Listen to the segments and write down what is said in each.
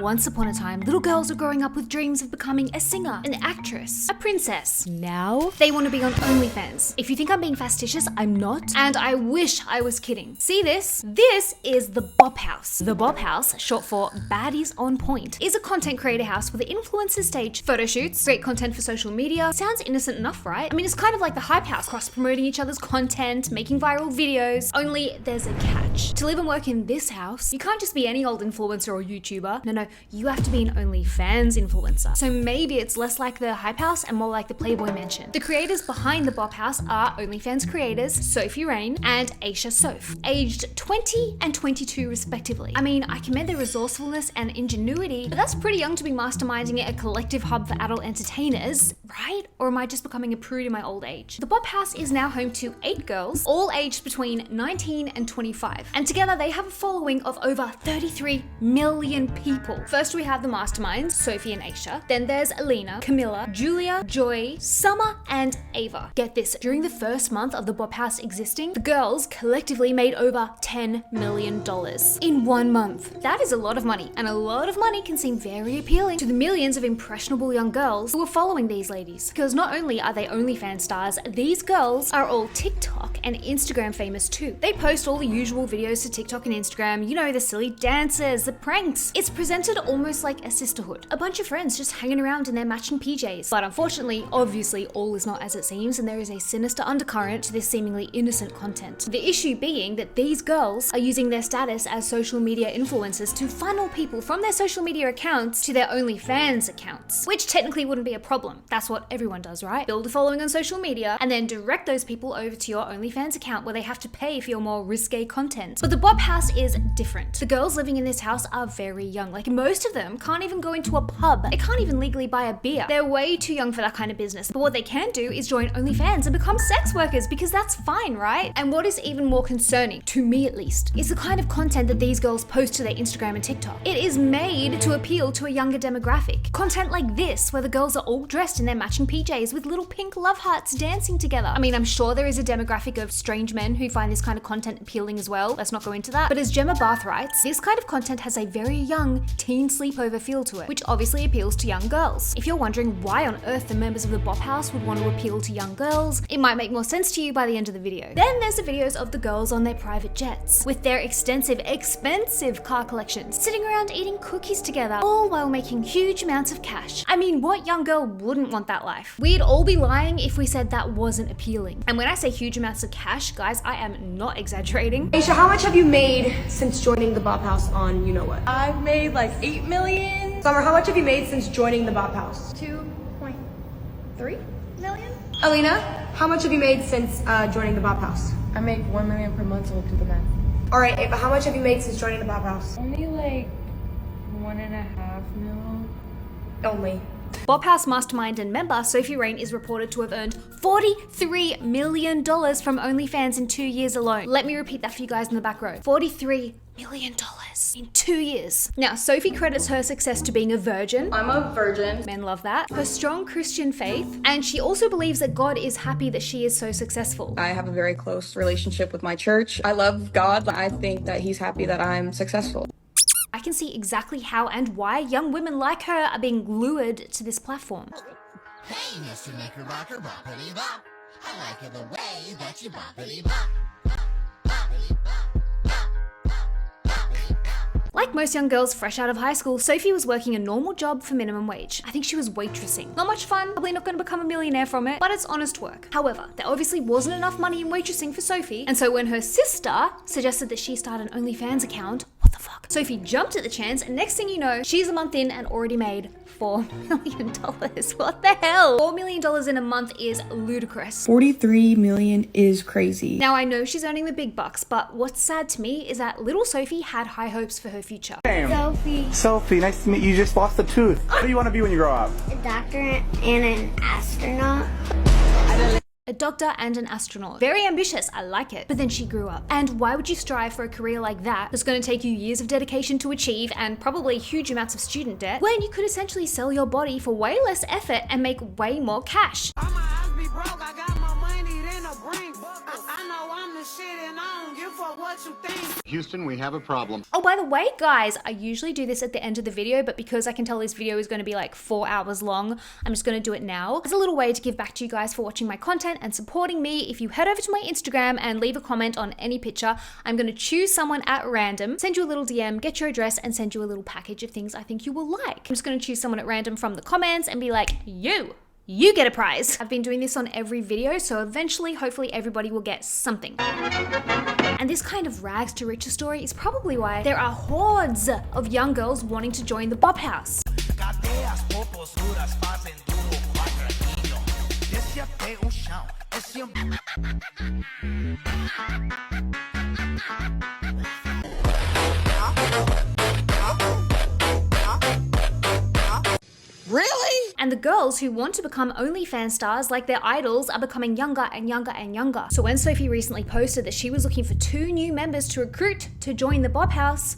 Once upon a time, little girls were growing up with dreams of becoming a singer, an actress, a princess. Now, they want to be on OnlyFans. If you think I'm being facetious, I'm not, and I wish I was kidding. See this? This is the Bop House. The Bop House, short for Baddies on Point, is a content creator house where the influencers stage photo shoots, create content for social media. Sounds innocent enough, right? I mean, it's kind of like the Hype House, cross-promoting each other's content, making viral videos, only there's a catch. To live and work in this house, you can't just be any old influencer or YouTuber. No, you have to be an OnlyFans influencer. So maybe it's less like the Hype House and more like the Playboy Mansion. The creators behind the Bop House are OnlyFans creators Sophie Rain and Aisha Soph, aged 20 and 22 respectively. I mean, I commend their resourcefulness and ingenuity, but that's pretty young to be masterminding a collective hub for adult entertainers, right? Or am I just becoming a prude in my old age? The Bop House is now home to 8 girls, all aged between 19 and 25. And together they have a following of over 33 million people. First we have the masterminds, Sophie and Aisha. Then there's Alina, Camilla, Julia, Joy, Summer, and Ava. Get this, during the first month of the Bop House existing, the girls collectively made over $10 million in 1 month. That is a lot of money, and a lot of money can seem very appealing to the millions of impressionable young girls who are following these ladies. Because not only are they OnlyFans stars, these girls are all TikTok and Instagram famous too. They post all the usual videos to TikTok and Instagram, you know, the silly dances, the pranks. It's presented almost like a sisterhood. A bunch of friends just hanging around in their matching PJs. But unfortunately, obviously, all is not as it seems, and there is a sinister undercurrent to this seemingly innocent content. The issue being that these girls are using their status as social media influencers to funnel people from their social media accounts to their OnlyFans accounts, which technically wouldn't be a problem. That's what everyone does, right? Build a following on social media and then direct those people over to your OnlyFans account where they have to pay for your more risque content. But the Bop House is different. The girls living in this house are very young. Like, most of them can't even go into a pub. They can't even legally buy a beer. They're way too young for that kind of business. But what they can do is join OnlyFans and become sex workers, because that's fine, right? And what is even more concerning, to me at least, is the kind of content that these girls post to their Instagram and TikTok. It is made to appeal to a younger demographic. Content like this, where the girls are all dressed in their matching PJs with little pink love hearts dancing together. I mean, I'm sure there is a demographic of strange men who find this kind of content appealing as well. Let's not go into that. But as Gemma Barth writes, this kind of content has a very young teen sleepover feel to it, which obviously appeals to young girls. If you're wondering why on earth the members of the Bop House would want to appeal to young girls, it might make more sense to you by the end of the video. Then there's the videos of the girls on their private jets, with their extensive, expensive car collections, sitting around eating cookies together, all while making huge amounts of cash. I mean, what young girl wouldn't want that life? We'd all be lying if we said that wasn't appealing. And when I say huge amounts of cash, guys, I am not exaggerating. Aisha, how much have you made since joining the Bop House on you know what? I've made like 8 million. Summer, how much have you made since joining the Bop House? 2.3 million. Alina, how much have you made since joining the Bop House? I make 1 million per month, so we'll do the math. All right, Ava, how much have you made since joining the Bop House? Only like 1.5 mil. Only. Bop House mastermind and member Sophie Rain is reported to have earned $43 million from OnlyFans in 2 years alone. Let me repeat that for you guys in the back row. $43 million in 2 years. Now, Sophie credits her success to being a virgin. I'm a virgin. Men love that. Her strong Christian faith. And she also believes that God is happy that she is so successful. I have a very close relationship with my church. I love God. I think that he's happy that I'm successful. I can see exactly how and why young women like her are being lured to this platform. Hey, Mr. Knickerbocker, boppity bop. I like it the way that you boppity bop. Like most young girls fresh out of high school, Sophie was working a normal job for minimum wage. I think she was waitressing. Not much fun, probably not going to become a millionaire from it, but it's honest work. However, there obviously wasn't enough money in waitressing for Sophie, and so when her sister suggested that she start an OnlyFans account, what the fuck? Sophie jumped at the chance, and next thing you know, she's a month in and already made $4 million. What the hell? $4 million in a month is ludicrous. 43 million is crazy. Now, I know she's earning the big bucks, but what's sad to me is that little Sophie had high hopes for her future. Sophie, nice to meet you. You just lost a tooth. What do you want to be when you grow up? A doctor and an astronaut. A doctor and an astronaut. Very ambitious, I like it. But then she grew up. And why would you strive for a career like that that's going to take you years of dedication to achieve and probably huge amounts of student debt when you could essentially sell your body for way less effort and make way more cash? I might be broke, I got more money than a brink. I know I'm the shit and I don't give a fuck what Houston, we have a problem. Oh, by the way, guys, I usually do this at the end of the video, but because I can tell this video is going to be like 4 hours long, I'm just going to do it now. As a little way to give back to you guys for watching my content and supporting me. If you head over to my Instagram and leave a comment on any picture, I'm going to choose someone at random, send you a little DM, get your address, and send you a little package of things I think you will like. I'm just going to choose someone at random from the comments and be like, you get a prize. I've been doing this on every video, so eventually, hopefully everybody will get something. And this kind of rags to riches story is probably why there are hordes of young girls wanting to join the Bop House. Really? And the girls who want to become OnlyFans stars like their idols are becoming younger and younger and younger. So when Sophie recently posted that she was looking for 2 new members to recruit to join the Bop House,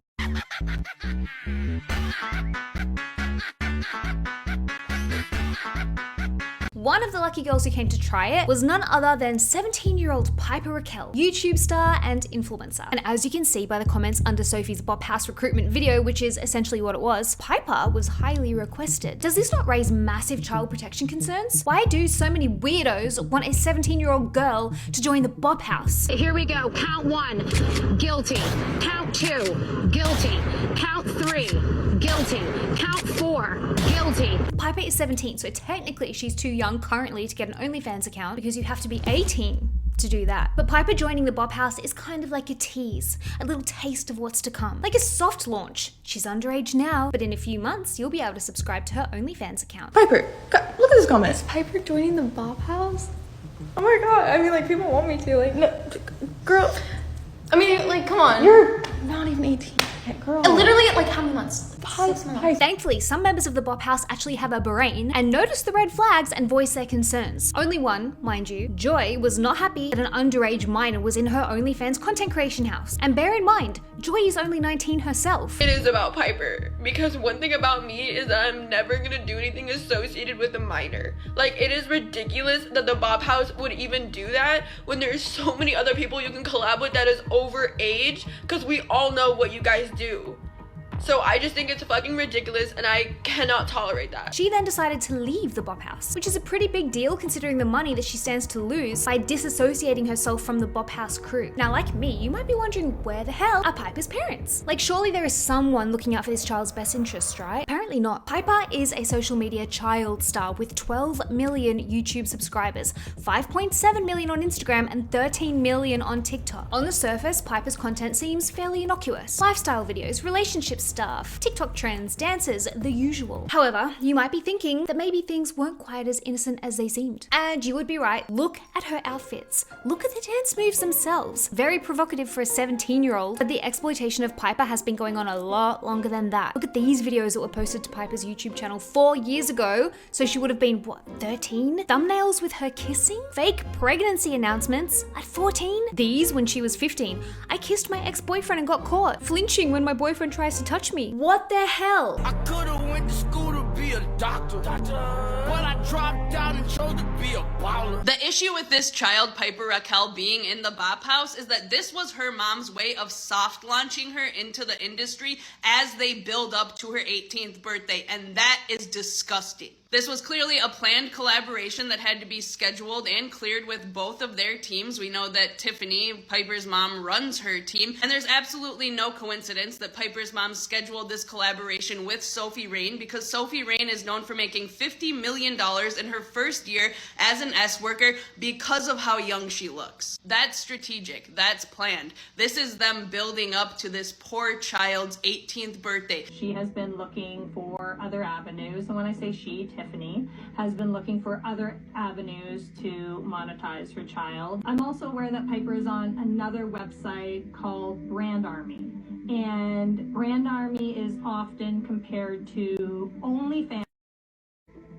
one of the lucky girls who came to try it was none other than 17-year-old Piper Raquel, YouTube star and influencer. And as you can see by the comments under Sophie's Bop House recruitment video, which is essentially what it was, Piper was highly requested. Does this not raise massive child protection concerns? Why do so many weirdos want a 17-year-old girl to join the Bop House? Here we go. Count 1, guilty. Count 2, guilty. Count 3, guilty. Count 4, guilty. Piper is 17, so technically she's too young currently to get an OnlyFans account because you have to be 18 to do that. But Piper joining the Bop House is kind of like a tease, a little taste of what's to come. Like a soft launch. She's underage now, but in a few months, you'll be able to subscribe to her OnlyFans account. Piper, look at this comment. Is Piper joining the Bop House? Oh my god, I mean, like, people want me to, like, no, girl, I mean, like, come on. You're not even 18 yet, girl. Literally, like, how many months? 6 months. Thankfully, some members of the Bop House actually have a brain and notice the red flags and voice their concerns. Only one, mind you, Joy, was not happy that an underage minor was in her OnlyFans content creation house. And bear in mind, Joy is only 19 herself. It is about Piper, because one thing about me is that I'm never gonna do anything associated with a minor. Like, it is ridiculous that the Bop House would even do that when there's so many other people you can collab with that is over age, because we all know what you guys do. So I just think it's fucking ridiculous and I cannot tolerate that. She then decided to leave the Bop House, which is a pretty big deal considering the money that she stands to lose by disassociating herself from the Bop House crew. Now, like me, you might be wondering, where the hell are Piper's parents? Like, surely there is someone looking out for this child's best interests, right? Apparently not. Piper is a social media child star with 12 million YouTube subscribers, 5.7 million on Instagram, and 13 million on TikTok. On the surface, Piper's content seems fairly innocuous. Lifestyle videos, relationships, stuff, TikTok trends, dances, the usual. However, you might be thinking that maybe things weren't quite as innocent as they seemed. And you would be right. Look at her outfits. Look at the dance moves themselves. Very provocative for a 17-year-old, but the exploitation of Piper has been going on a lot longer than that. Look at these videos that were posted to Piper's YouTube channel 4 years ago. So she would have been, what, 13? Thumbnails with her kissing? Fake pregnancy announcements at 14? These when she was 15. I kissed my ex-boyfriend and got caught. Flinching when my boyfriend tries to touch me. What the hell? I could've went to school to be a doctor, but I dropped out and chose to be a baller. The issue with this child, Piper Raquel, being in the Bop House is that this was her mom's way of soft launching her into the industry as they build up to her 18th birthday, and that is disgusting. This was clearly a planned collaboration that had to be scheduled and cleared with both of their teams. We know that Tiffany, Piper's mom, runs her team, and there's absolutely no coincidence that Piper's mom scheduled this collaboration with Sophie Rain, because Sophie Rain is known for making $50 million in her first year as an S-worker because of how young she looks. That's strategic. That's planned. This is them building up to this poor child's 18th birthday. She has been looking for other avenues, and when I say she, Tiffany has been looking for other avenues to monetize her child. I'm also aware that Piper is on another website called Brand Army, and Brand Army is often compared to OnlyFans.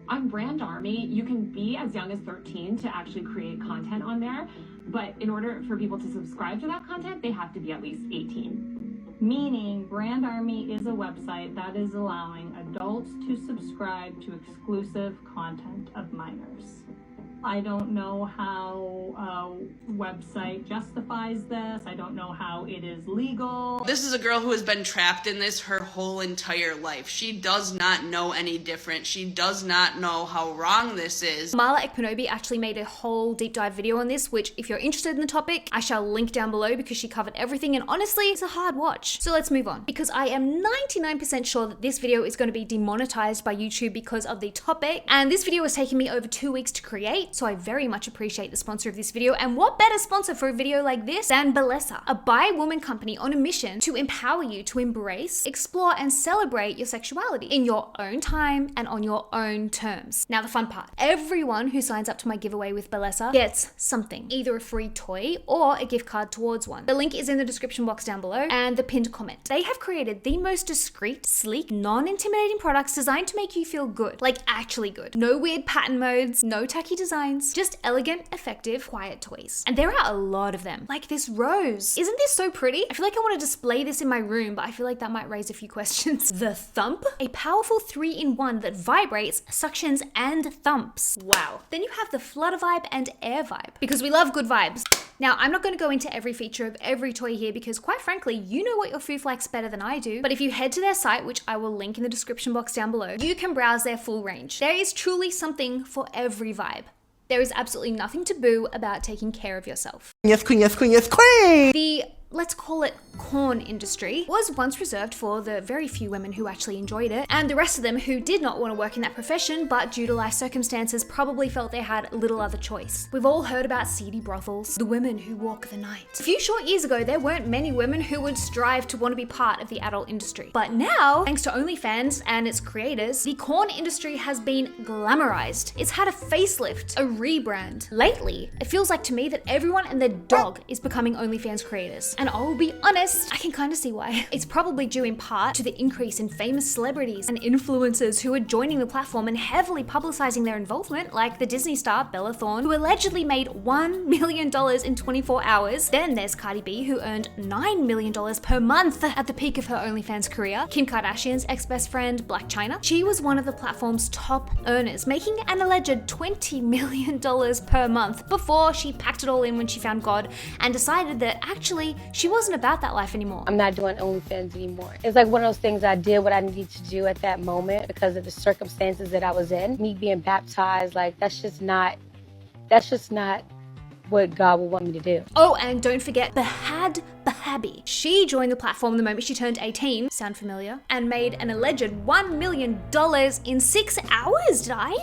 On Brand Army, you can be as young as 13 to actually create content on there, but in order for people to subscribe to that content, they have to be at least 18. Meaning, Brand Army is a website that is allowing adults to subscribe to exclusive content of minors. I don't know how a website justifies this. I don't know how it is legal. This is a girl who has been trapped in this her whole entire life. She does not know any different. She does not know how wrong this is. Marla Ekpanobi actually made a whole deep dive video on this, which if you're interested in the topic, I shall link down below because she covered everything, and honestly, it's a hard watch. So let's move on, because I am 99% sure that this video is going to be demonetized by YouTube because of the topic, and this video has taken me over 2 weeks to create, so I very much appreciate the sponsor of this video, and what better sponsor for a video like this than Bellesa, a bi-woman company on a mission to empower you to embrace, explore, and celebrate your sexuality in your own time and on your own terms. Now the fun part, everyone who signs up to my giveaway with Bellesa gets something, either a free toy or a gift card towards one. The link is in the description box down below and the pinned comment. They have created the most discreet, sleek, non-intimidating products designed to make you feel good, like actually good. No weird pattern modes, no tacky designs, just elegant, effective, quiet toys. And there are a lot of them, like this rose. Isn't this so pretty? I feel like I want to display this in my room, but I feel like that might raise a few questions. The Thump, a powerful 3-in-1 that vibrates, suctions, and thumps. Wow. Then you have the Flutter Vibe and Air Vibe, because we love good vibes. Now, I'm not going to go into every feature of every toy here because quite frankly, you know what your foof likes better than I do. But if you head to their site, which I will link in the description box down below, you can browse their full range. There is truly something for every vibe. There is absolutely nothing taboo about taking care of yourself. Yes, queen, yes, queen, yes, queen! The, let's call it, corn industry was once reserved for the very few women who actually enjoyed it, and the rest of them who did not want to work in that profession but due to life circumstances probably felt they had little other choice. We've all heard about seedy brothels, the women who walk the night. A few short years ago, there weren't many women who would strive to want to be part of the adult industry. But now, thanks to OnlyFans and its creators, the corn industry has been glamorized. It's had a facelift, a rebrand. Lately, it feels like to me that everyone and their dog is becoming OnlyFans creators. And I will be honest, I can kind of see why. It's probably due in part to the increase in famous celebrities and influencers who are joining the platform and heavily publicizing their involvement, like the Disney star Bella Thorne, who allegedly made $1 million in 24 hours. Then there's Cardi B, who earned $9 million per month at the peak of her OnlyFans career. Kim Kardashian's ex-best friend, Blac Chyna. She was one of the platform's top earners, making an alleged $20 million per month before she packed it all in when she found God and decided that actually she wasn't about that life anymore. I'm not doing OnlyFans anymore. It's like one of those things I did what I needed to do at that moment because of the circumstances that I was in. Me being baptized, like that's just not what God would want me to do. Oh, and don't forget Behad Bahabi. She joined the platform the moment she turned 18, sound familiar, and made an alleged $1 million in 6 hours. Did I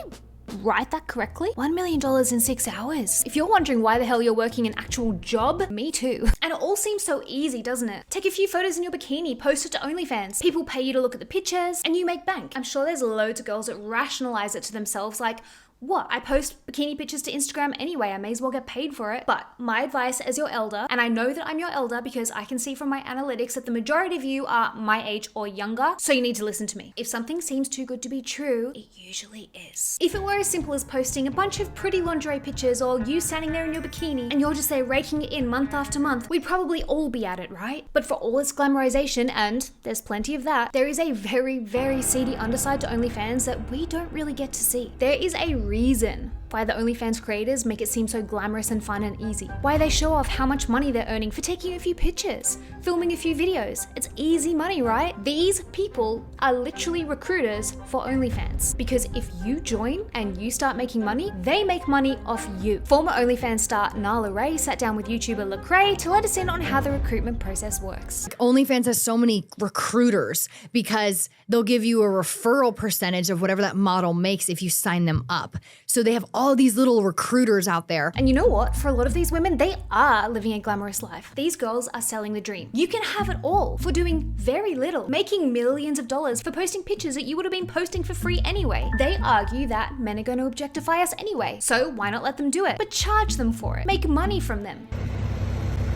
write that correctly? $1 million in 6 hours. If you're wondering why the hell you're working an actual job, me too. And it all seems so easy, doesn't it? Take a few photos in your bikini, post it to OnlyFans. People pay you to look at the pictures, and you make bank. I'm sure there's loads of girls that rationalize it to themselves like, what? I post bikini pictures to Instagram anyway, I may as well get paid for it. But my advice as your elder, and I know that I'm your elder because I can see from my analytics that the majority of you are my age or younger, so you need to listen to me. If something seems too good to be true, it usually is. If it were as simple as posting a bunch of pretty lingerie pictures or you standing there in your bikini and you're just there raking it in month after month, we'd probably all be at it, right? But for all its glamorization, and there's plenty of that, there is a very, very seedy underside to OnlyFans that we don't really get to see. There is a reason why the OnlyFans creators make it seem so glamorous and fun and easy. Why they show off how much money they're earning for taking a few pictures, filming a few videos. It's easy money, right? These people are literally recruiters for OnlyFans. Because if you join and you start making money, they make money off you. Former OnlyFans star Nala Ray sat down with YouTuber Lecrae to let us in on how the recruitment process works. OnlyFans has so many recruiters because they'll give you a referral percentage of whatever that model makes if you sign them up. So they have all these little recruiters out there. And you know what? For a lot of these women, they are living a glamorous life. These girls are selling the dream. You can have it all for doing very little, making millions of dollars for posting pictures that you would have been posting for free anyway. They argue that men are going to objectify us anyway, so why not let them do it? But charge them for it. Make money from them.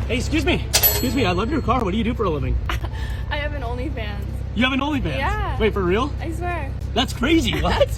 Hey, excuse me, I love your car. What do you do for a living? I have an OnlyFans. You have an OnlyFans? Yeah. Wait, for real? I swear. That's crazy. What?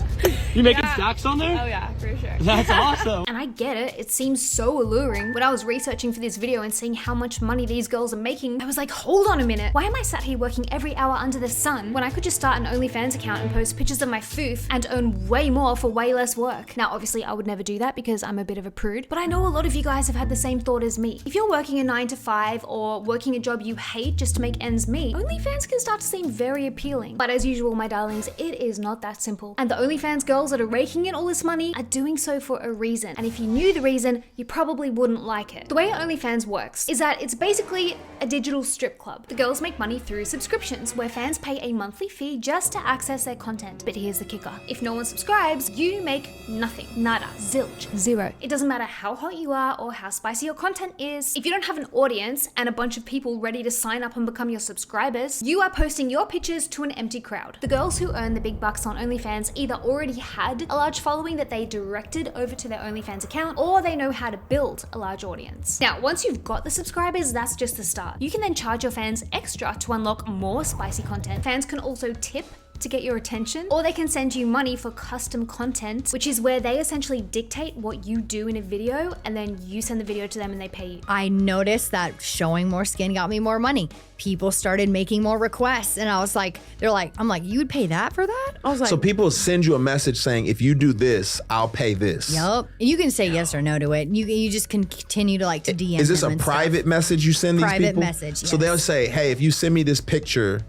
You making stacks on there? Oh yeah, for sure. That's awesome. And I get it, it seems so alluring. When I was researching for this video and seeing how much money these girls are making, I was like, hold on a minute. Why am I sat here working every hour under the sun when I could just start an OnlyFans account and post pictures of my foof and earn way more for way less work? Now, obviously, I would never do that because I'm a bit of a prude, but I know a lot of you guys have had the same thought as me. If you're working a 9 to 5 or working a job you hate just to make ends meet, OnlyFans can start to seem very appealing. But as usual, my darlings, it is not that simple. And the OnlyFans girls that are raking in all this money are doing so for a reason. And if you knew the reason, you probably wouldn't like it. The way OnlyFans works is that it's basically a digital strip club. The girls make money through subscriptions, where fans pay a monthly fee just to access their content. But here's the kicker. If no one subscribes, you make nothing. Nada. Zilch. Zero. It doesn't matter how hot you are or how spicy your content is. If you don't have an audience and a bunch of people ready to sign up and become your subscribers, you are posting your pictures to an empty crowd. The girls who earn the big bucks on OnlyFans either already had a large following that they directed over to their OnlyFans account, or they know how to build a large audience. Now, once you've got the subscribers, that's just the start. You can then charge your fans extra to unlock more spicy content. Fans can also tip to get your attention, or they can send you money for custom content, which is where they essentially dictate what you do in a video and then you send the video to them and they pay you. I noticed that showing more skin got me more money. People started making more requests and I was like, I'm like, you would pay that for that? I was like, so people send you a message saying, if you do this, I'll pay this. Yup. You can say yes or no to it. You just can continue to to DM. Is this a private message you send these people? Private message, yes. So they'll say, hey, if you send me this picture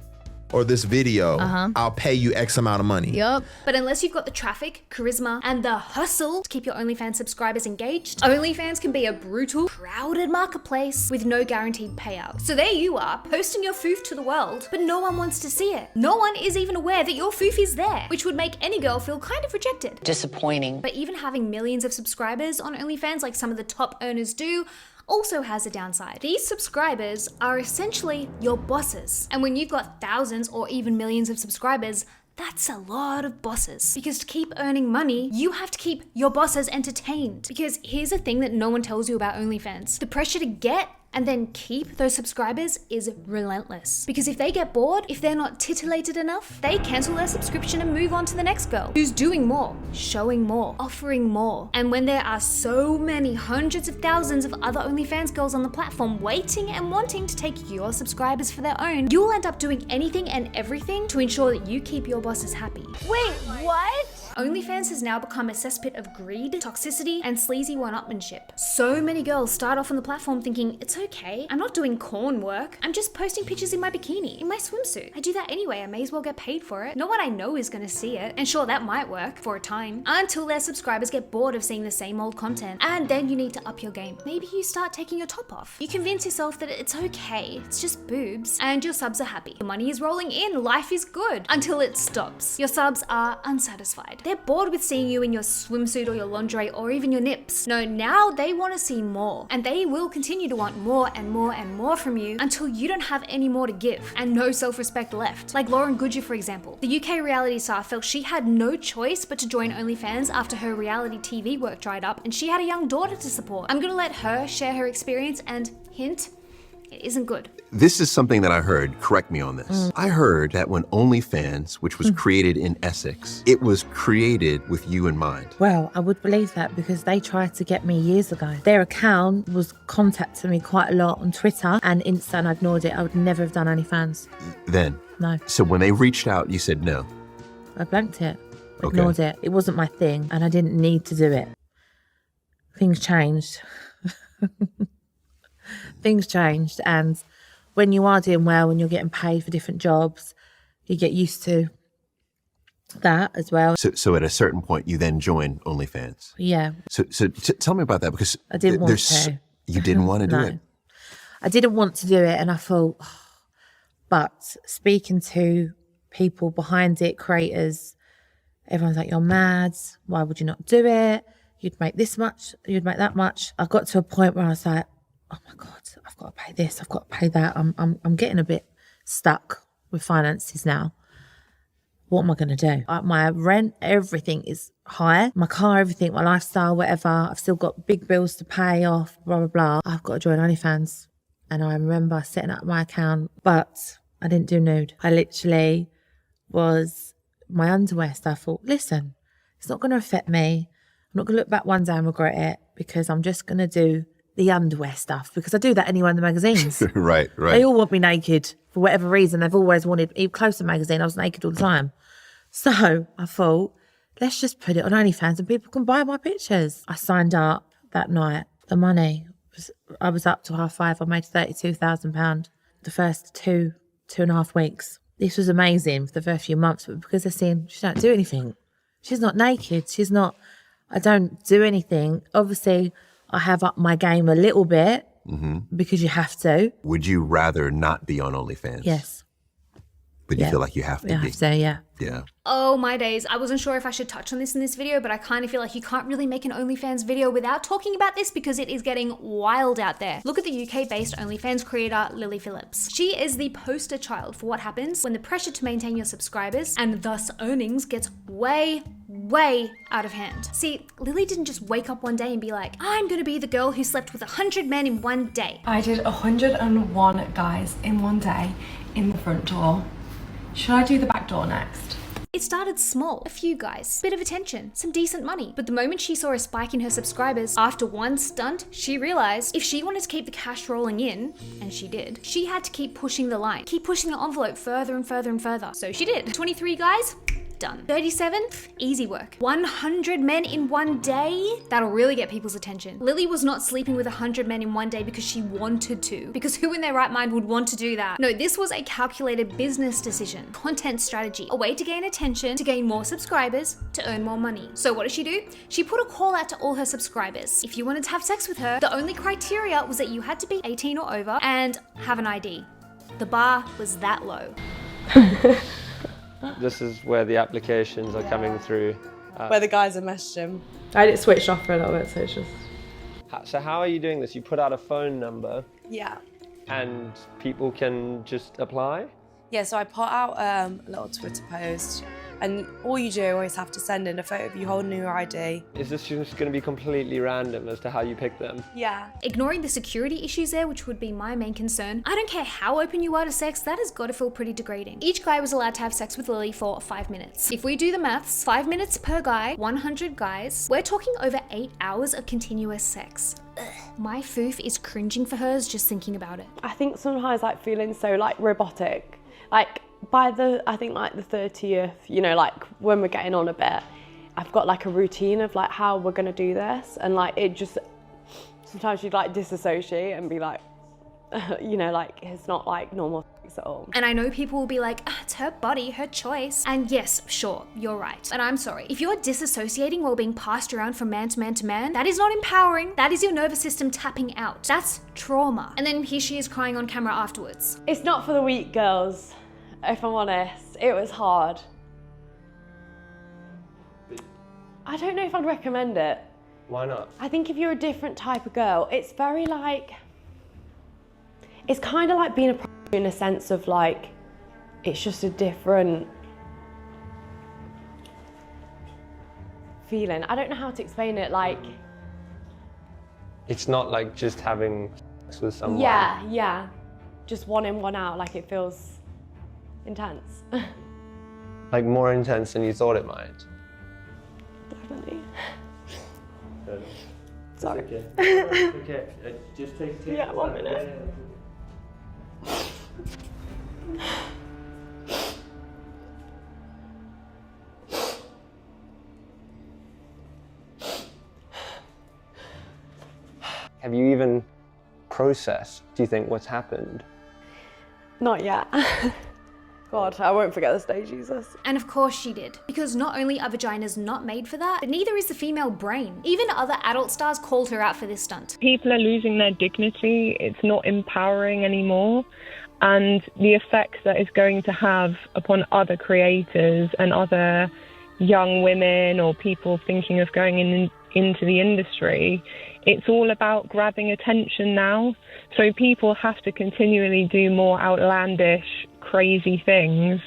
or this video, I'll pay you X amount of money. Yup. But unless you've got the traffic, charisma, and the hustle to keep your OnlyFans subscribers engaged, OnlyFans can be a brutal, crowded marketplace with no guaranteed payout. So there you are, posting your foof to the world, but no one wants to see it. No one is even aware that your foof is there, which would make any girl feel kind of rejected. Disappointing. But even having millions of subscribers on OnlyFans, like some of the top earners do, also has a downside. These subscribers are essentially your bosses. And when you've got thousands or even millions of subscribers, that's a lot of bosses. Because to keep earning money, you have to keep your bosses entertained. Because here's the thing that no one tells you about OnlyFans. The pressure to get and then keep those subscribers is relentless. Because if they get bored, if they're not titillated enough, they cancel their subscription and move on to the next girl who's doing more, showing more, offering more. And when there are so many hundreds of thousands of other OnlyFans girls on the platform waiting and wanting to take your subscribers for their own, you'll end up doing anything and everything to ensure that you keep your bosses happy. Wait, what? OnlyFans has now become a cesspit of greed, toxicity, and sleazy one-upmanship. So many girls start off on the platform thinking, it's okay, I'm not doing corn work, I'm just posting pictures in my bikini, in my swimsuit. I do that anyway, I may as well get paid for it. No one I know is gonna see it, and sure, that might work for a time, until their subscribers get bored of seeing the same old content, and then you need to up your game. Maybe you start taking your top off. You convince yourself that it's okay, it's just boobs, and your subs are happy. The money is rolling in, life is good, until it stops. Your subs are unsatisfied. They're bored with seeing you in your swimsuit or your lingerie or even your nips. No, now they want to see more. And they will continue to want more and more and more from you until you don't have any more to give and no self-respect left. Like Lauren Goodger, for example. The UK reality star felt she had no choice but to join OnlyFans after her reality TV work dried up and she had a young daughter to support. I'm gonna let her share her experience and hint, it isn't good. This is something that I heard, correct me on this. I heard that when OnlyFans, which was created in Essex, it was created with you in mind. Well, I would believe that because they tried to get me years ago. Their account was contacting me quite a lot on Twitter and Insta, and I ignored it. I would never have done OnlyFans. Then? No. So when they reached out, you said no? I blanked it, ignored it. It wasn't my thing and I didn't need to do it. Things changed. Things changed, and when you are doing well and you're getting paid for different jobs, you get used to that as well. So at a certain point, you then joined OnlyFans. Yeah. So tell me about that, because I didn't want to. You didn't want to do No. it? I didn't want to do it, and I thought, but speaking to people behind it, creators, everyone's like, you're mad. Why would you not do it? You'd make this much, you'd make that much. I got to a point where I was like, oh my God, I've got to pay this, I've got to pay that. I'm getting a bit stuck with finances now. What am I going to do? My rent, everything is high. My car, everything, my lifestyle, whatever. I've still got big bills to pay off, blah, blah, blah. I've got to join OnlyFans. And I remember setting up my account, but I didn't do nude. I literally was my underwear stuff, I thought, listen, it's not going to affect me. I'm not going to look back one day and regret it, because I'm just going to do the underwear stuff, because I do that anyway in the magazines. Right. They all want me naked for whatever reason. They've always wanted, even Closer magazine, I was naked all the time. So I thought, let's just put it on OnlyFans and people can buy my pictures. I signed up that night. The money, I was up to 5:30. I made £32,000 the first two and a half weeks. This was amazing for the first few months, but because they're seeing she don't do anything. She's not naked. I don't do anything. Obviously, I have upped my game a little bit because you have to. Would you rather not be on OnlyFans? Yes. But you feel like you have to be? I have to, yeah. Yeah. Oh my days, I wasn't sure if I should touch on this in this video, but I kind of feel like you can't really make an OnlyFans video without talking about this because it is getting wild out there. Look at the UK-based OnlyFans creator, Lily Phillips. She is the poster child for what happens when the pressure to maintain your subscribers and thus earnings gets way out of hand. See, Lily didn't just wake up one day and be like, I'm gonna be the girl who slept with 100 men in one day. I did 101 guys in one day in the front door. Should I do the back door next? It started small, a few guys, bit of attention, some decent money. But the moment she saw a spike in her subscribers after one stunt, she realized if she wanted to keep the cash rolling in, and she did, she had to keep pushing the line, keep pushing the envelope further and further and further. So she did. 23 guys, done. 37, easy work. 100 men in one day, that'll really get people's attention. Lily was not sleeping with 100 men in one day because she wanted to, because who in their right mind would want to do that? No, this was a calculated business decision, content strategy, a way to gain attention, to gain more subscribers, to earn more money. So what did she do? She put a call out to all her subscribers. If you wanted to have sex with her, the only criteria was that you had to be 18 or over and have an ID. The bar was that low. This is where the applications are coming through. Where the guys are messaging. I had it switched off for a little bit, so it's just... So how are you doing this? You put out a phone number Yeah. and people can just apply? Yeah, so I put out a little Twitter post, and all you do always have to send in a photo of you holding your ID. Is this just going to be completely random as to how you pick them? Yeah. Ignoring the security issues there, which would be my main concern, I don't care how open you are to sex, that has got to feel pretty degrading. Each guy was allowed to have sex with Lily for 5 minutes. If we do the maths, 5 minutes per guy, 100 guys, we're talking over 8 hours of continuous sex. Ugh. My foof is cringing for hers just thinking about it. I think sometimes like feeling so like robotic. Like by the 30th, you know, like when we're getting on a bit, I've got like a routine of like how we're gonna do this, and like it just, sometimes you'd like disassociate and be like, you know, like it's not like normal sex at all. And I know people will be like, it's her body, her choice. And yes, sure, you're right. And I'm sorry. If you're disassociating while being passed around from man to man to man, that is not empowering. That is your nervous system tapping out. That's trauma. And then here she is crying on camera afterwards. It's not for the weak, girls, if I'm honest. It was hard. I don't know if I'd recommend it. Why not? I think if you're a different type of girl, it's very like, it's kind of like being a prostitute in a sense of like, it's just a different feeling. I don't know how to explain it, like. It's not like just having sex with someone. Yeah. Just one in, one out, like it feels intense. Like more intense than you thought it might. Definitely. Sorry. It's okay. Just take yeah, 1 minute. Have you even processed, do you think, what's happened? Not yet. God, I won't forget the day, Jesus. And of course she did. Because not only are vaginas not made for that, but neither is the female brain. Even other adult stars called her out for this stunt. People are losing their dignity. It's not empowering anymore. And the effect that it's going to have upon other creators and other young women or people thinking of going into the industry, it's all about grabbing attention now. So people have to continually do more outlandish, crazy things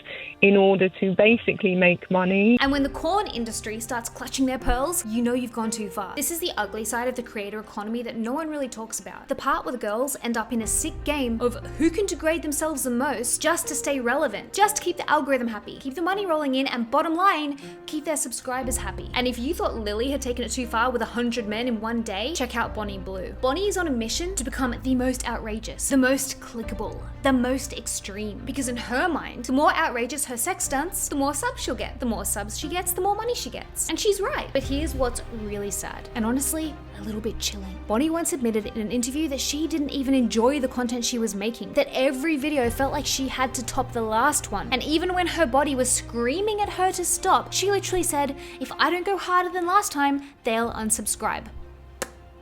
in order to basically make money. And when the corn industry starts clutching their pearls, you know you've gone too far. This is the ugly side of the creator economy that no one really talks about. The part where the girls end up in a sick game of who can degrade themselves the most just to stay relevant, just to keep the algorithm happy, keep the money rolling in, and bottom line, keep their subscribers happy. And if you thought Lily had taken it too far with 100 men in one day, check out Bonnie Blue. Bonnie is on a mission to become the most outrageous, the most clickable, the most extreme. Because in her mind, the more outrageous her sex stunts, the more subs she'll get. The more subs she gets, the more money she gets. And she's right. But here's what's really sad, and honestly, a little bit chilling. Bonnie once admitted in an interview that she didn't even enjoy the content she was making, that every video felt like she had to top the last one. And even when her body was screaming at her to stop, she literally said, if I don't go harder than last time, they'll unsubscribe.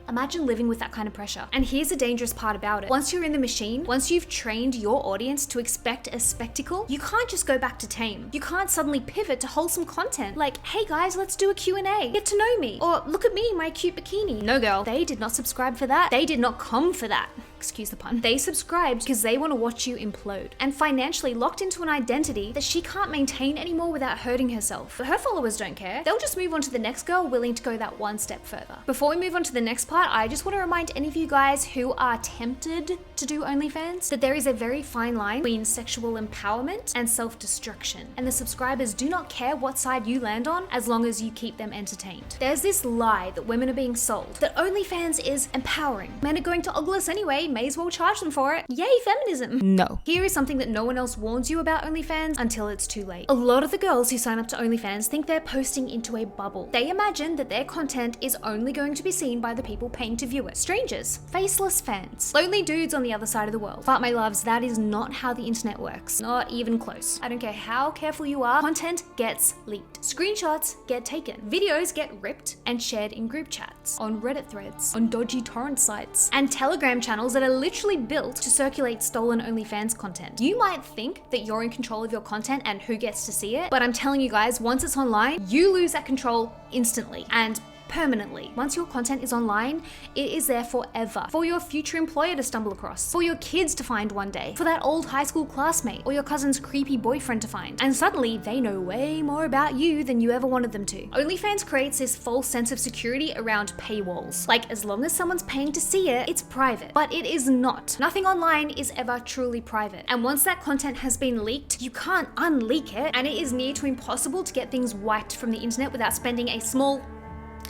Imagine living with that kind of pressure. And here's the dangerous part about it. Once you're in the machine, once you've trained your audience to expect a spectacle, you can't just go back to tame. You can't suddenly pivot to wholesome content. Like, hey guys, let's do a Q&A. Get to know me. Or look at me, my cute bikini. No girl, they did not subscribe for that. They did not come for that. Excuse the pun. They subscribed because they want to watch you implode. And financially locked into an identity that she can't maintain anymore without hurting herself. But her followers don't care. They'll just move on to the next girl willing to go that one step further. Before we move on to the next part, I just want to remind any of you guys who are tempted to do OnlyFans that there is a very fine line between sexual empowerment and self-destruction. And the subscribers do not care what side you land on as long as you keep them entertained. There's this lie that women are being sold, that OnlyFans is empowering. Men are going to Oculus anyway, may as well charge them for it. Yay, feminism. No. Here is something that no one else warns you about OnlyFans until it's too late. A lot of the girls who sign up to OnlyFans think they're posting into a bubble. They imagine that their content is only going to be seen by the people paying to view it. Strangers, faceless fans, lonely dudes on the other side of the world. But my loves, that is not how the internet works. Not even close. I don't care how careful you are, content gets leaked. Screenshots get taken. Videos get ripped and shared in group chats, on Reddit threads, on dodgy torrent sites, and Telegram channels that are literally built to circulate stolen OnlyFans content. You might think that you're in control of your content and who gets to see it, but I'm telling you guys, once it's online, you lose that control instantly and permanently. Once your content is online, it is there forever. For your future employer to stumble across, for your kids to find one day, for that old high school classmate or your cousin's creepy boyfriend to find. And suddenly they know way more about you than you ever wanted them to. OnlyFans creates this false sense of security around paywalls. Like, as long as someone's paying to see it, it's private. But it is not. Nothing online is ever truly private. And once that content has been leaked, you can't unleak it, and it is near to impossible to get things wiped from the internet without spending a small,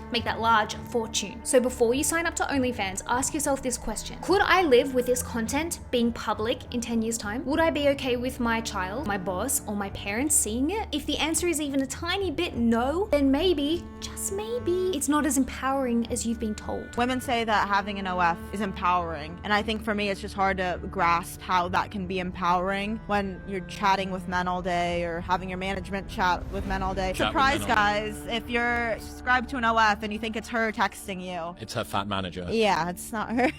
make that large, fortune. So before you sign up to OnlyFans, ask yourself this question. Could I live with this content being public in 10 years' time? Would I be okay with my child, my boss, or my parents seeing it? If the answer is even a tiny bit no, then maybe, just maybe, it's not as empowering as you've been told. Women say that having an OF is empowering, and I think for me it's just hard to grasp how that can be empowering when you're chatting with men all day or having your management chat with men all day. Surprise, guys, if you're subscribed to an OF and you think it's her texting you. It's her fat manager. Yeah, it's not her.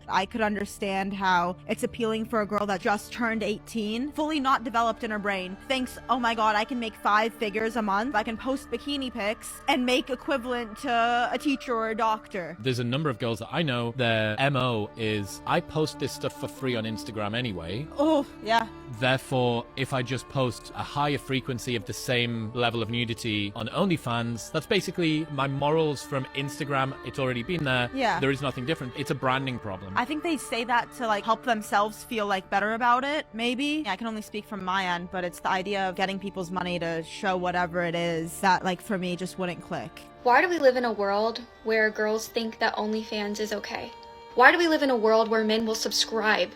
I could understand how it's appealing for a girl that just turned 18, fully not developed in her brain, thinks, oh my god, I can make 5 figures a month, I can post bikini pics and make equivalent to a teacher or a doctor. There's a number of girls that I know, their MO is, I post this stuff for free on Instagram anyway. Oh, yeah. Therefore, if I just post a higher frequency of the same level of nudity on OnlyFans, that's basically my morals from Instagram. It's already been there. Yeah. There is nothing different. It's a branding problem. I think they say that to like help themselves feel like better about it, maybe. I can only speak from my end, but it's the idea of getting people's money to show whatever it is that, like, for me just wouldn't click. Why do we live in a world where girls think that OnlyFans is okay? Why do we live in a world where men will subscribe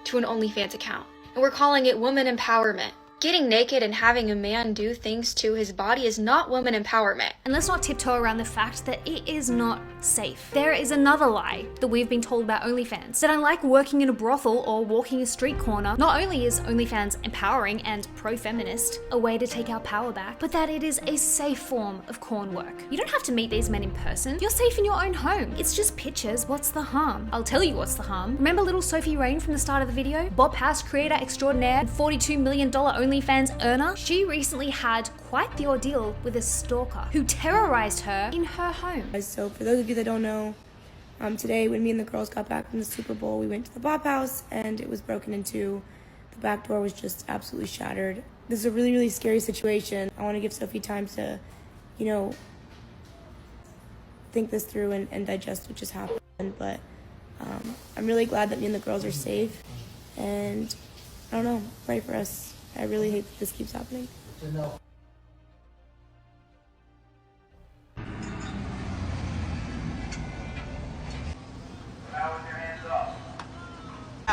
to an OnlyFans account? And we're calling it woman empowerment. Getting naked and having a man do things to his body is not woman empowerment. And let's not tiptoe around the fact that it is not safe. There is another lie that we've been told about OnlyFans, that unlike working in a brothel or walking a street corner, not only is OnlyFans empowering and pro-feminist, a way to take our power back, but that it is a safe form of corn work. You don't have to meet these men in person. You're safe in your own home. It's just pictures. What's the harm? I'll tell you what's the harm. Remember little Sophie Rain from the start of the video? Bop House creator extraordinaire and $42 million OnlyFans earner? She recently had quite the ordeal with a stalker who terrorized her in her home. So for those of you that don't know, today when me and the girls got back from the Super Bowl, we went to the Bop House and it was broken into. The back door was just absolutely shattered. this is a really, really scary situation. I want to give Sophie time to, you know, think this through and digest what just happened. But I'm really glad that me and the girls are safe. And I don't know, pray for us. I really hate that this keeps happening.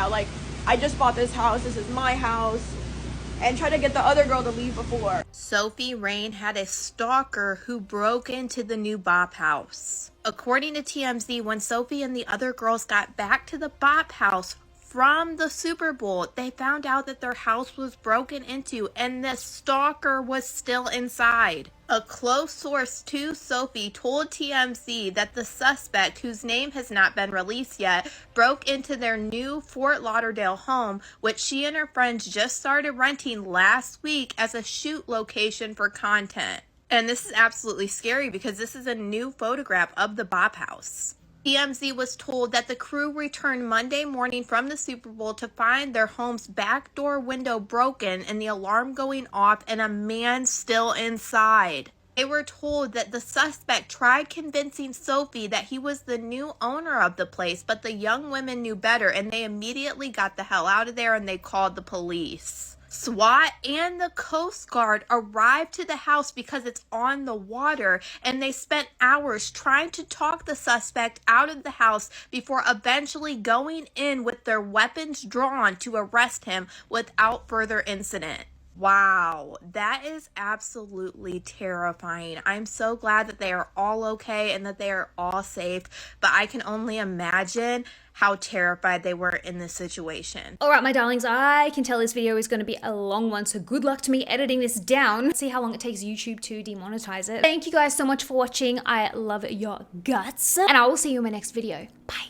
Like, I just bought this house, this is my house, and try to get the other girl to leave before. Sophie Rain had a stalker who broke into the new Bop House. According to TMZ, when Sophie and the other girls got back to the Bop House from the Super Bowl, they found out that their house was broken into and the stalker was still inside. A close source to Sophie told TMZ that the suspect, whose name has not been released yet, broke into their new Fort Lauderdale home, which she and her friends just started renting last week as a shoot location for content. And this is absolutely scary because this is a new photograph of the Bop House. TMZ was told that the crew returned Monday morning from the Super Bowl to find their home's back door window broken and the alarm going off and a man still inside. They were told that the suspect tried convincing Sophie that he was the new owner of the place, but the young women knew better and they immediately got the hell out of there and they called the police. SWAT and the Coast Guard arrived to the house because it's on the water, and they spent hours trying to talk the suspect out of the house before eventually going in with their weapons drawn to arrest him without further incident. Wow, that is absolutely terrifying. I'm so glad that they are all okay and that they are all safe, but I can only imagine how terrified they were in this situation. All right, my darlings, I can tell this video is going to be a long one, so good luck to me editing this down. Let's see how long it takes YouTube to demonetize it. Thank you guys so much for watching. I love your guts, and I will see you in my next video. Bye.